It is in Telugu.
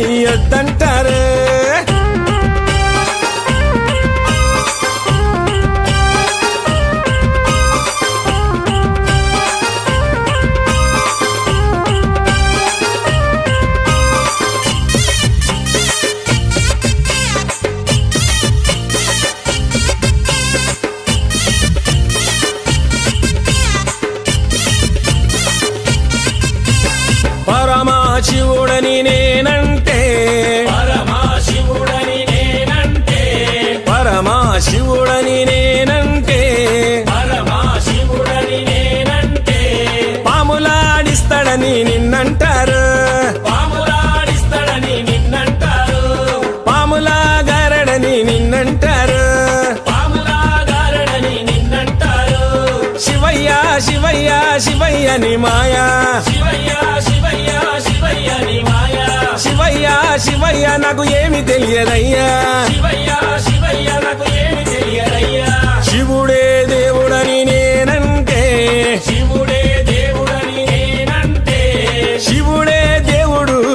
చెయ్యొద్దంటారు. పరమశివుడని నేనంటే, పరమశివుడని నేనంటే, పరమశివుడని నేనంటే, పరమశివుడని నేనంటే, పాములాడిస్తాడని నిన్నంటారు. పాములాడిస్తాడని నిన్నంటారు. పాములాగారడని నిన్నంటారు. పాములాగారడని నిన్నంటారు. శివయ్య శివయ్య శివయ్య ని మాయా, శివయ్య శివయ్య శివయ్య ని మాయా, శివయ్య శివయ్య నాకు ఏమి తెలియదయ్యా. శివయ్య